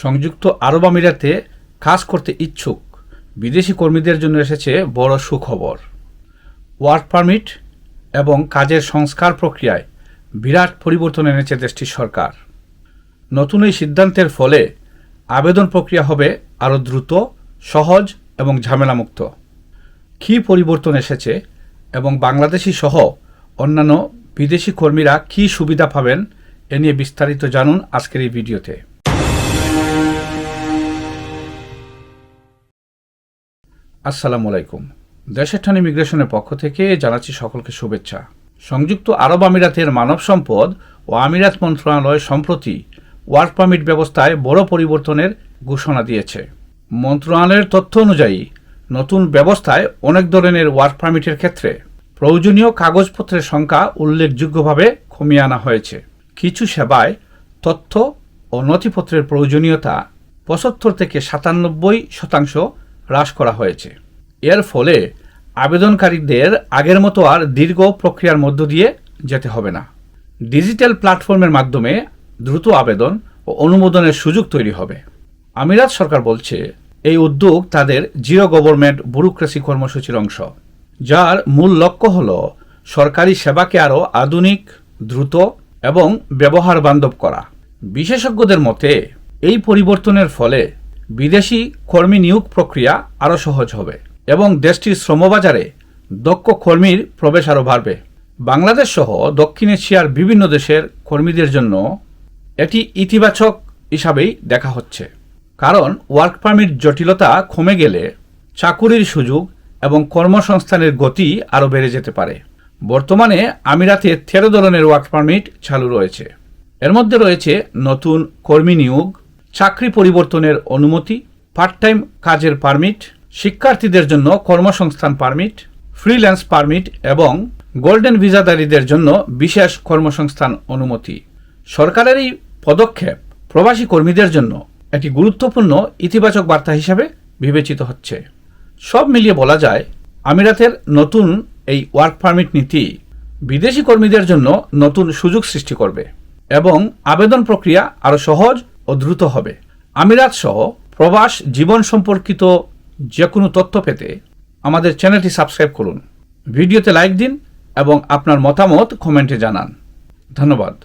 সংযুক্ত আরব আমিরাতে কাজ করতে ইচ্ছুক বিদেশি কর্মীদের জন্য এসেছে বড় সুখবর। ওয়ার্ক পারমিট এবং কাজের সংস্কার প্রক্রিয়ায় বিরাট পরিবর্তন এনেছে দেশটির সরকার। নতুন এই সিদ্ধান্তের ফলে আবেদন প্রক্রিয়া হবে আরও দ্রুত, সহজ এবং ঝামেলামুক্ত। কী পরিবর্তন এসেছে এবং বাংলাদেশি সহ অন্যান্য বিদেশি কর্মীরা কী সুবিধা পাবেন এ নিয়ে বিস্তারিত জানুন আজকের এই ভিডিওতে। আসসালামু আলাইকুম। দেশের ঠান ইমিগ্রেশনের পক্ষ থেকে জানাচ্ছি সকলকে শুভেচ্ছা। সংযুক্ত আরব আমিরাতের মানব সম্পদ ও আমিরাত মন্ত্রণালয় সম্প্রতি ওয়ার্ক পারমিট ব্যবস্থায় বড় পরিবর্তনের ঘোষণা দিয়েছে। মন্ত্রণালয়ের তথ্য অনুযায়ী নতুন ব্যবস্থায় অনেক ধরনের ওয়ার্ক পারমিটের ক্ষেত্রে প্রয়োজনীয় কাগজপত্রের সংখ্যা উল্লেখযোগ্যভাবে কমিয়ে আনা হয়েছে। কিছু সেবায় তথ্য ও নথিপত্রের প্রয়োজনীয়তা ৭৫ থেকে ৯৭% হ্রাস করা হয়েছে। এর ফলে আবেদনকারীদের আগের মতো আর দীর্ঘ প্রক্রিয়ার মধ্য দিয়ে যেতে হবে না। ডিজিটাল প্ল্যাটফর্মের মাধ্যমে দ্রুত আবেদন ও অনুমোদনের সুযোগ তৈরি হবে। আমিরাত সরকার বলছে, এই উদ্যোগ তাদের জিরো গভর্নমেন্ট ব্যুরোক্রেসি কর্মসূচির অংশ, যার মূল লক্ষ্য হল সরকারি সেবাকে আরও আধুনিক, দ্রুত এবং ব্যবহার বান্ধব করা। বিশেষজ্ঞদের মতে এই পরিবর্তনের ফলে বিদেশি কর্মী নিয়োগ প্রক্রিয়া আরও সহজ হবে এবং দেশটির শ্রমবাজারে দক্ষ কর্মীর প্রবেশ আরও বাড়বে। বাংলাদেশ সহ দক্ষিণ এশিয়ার বিভিন্ন দেশের কর্মীদের জন্য এটি ইতিবাচক হিসাবেই দেখা হচ্ছে, কারণ ওয়ার্ক পারমিট জটিলতা কমে গেলে চাকুরির সুযোগ এবং কর্মসংস্থানের গতি আরও বেড়ে যেতে পারে। বর্তমানে আমিরাতে ১৩ ধরনের ওয়ার্ক পারমিট চালু রয়েছে। এর মধ্যে রয়েছে নতুন কর্মী নিয়োগ, চাকরি পরিবর্তনের অনুমতি, পার্ট টাইম কাজের পারমিট, শিক্ষার্থীদের জন্য কর্মসংস্থান পারমিট, ফ্রিল্যান্স পারমিট এবং গোল্ডেন ভিসাধারীদের জন্য বিশেষ কর্মসংস্থান অনুমতি। সরকারের এই পদক্ষেপ প্রবাসী কর্মীদের জন্য একটি গুরুত্বপূর্ণ ইতিবাচক বার্তা হিসাবে বিবেচিত হচ্ছে। সব মিলিয়ে বলা যায়, আমিরাতের নতুন এই ওয়ার্ক পারমিট নীতি বিদেশি কর্মীদের জন্য নতুন সুযোগ সৃষ্টি করবে এবং আবেদন প্রক্রিয়া আরও সহজ ও দ্রুত হবে। আমিরাত সহ প্রবাস জীবন সম্পর্কিত যে কোনো তথ্য পেতে আমাদের চ্যানেলটি সাবস্ক্রাইব করুন, ভিডিওতে লাইক দিন এবং আপনার মতামত কমেন্টে জানান। ধন্যবাদ।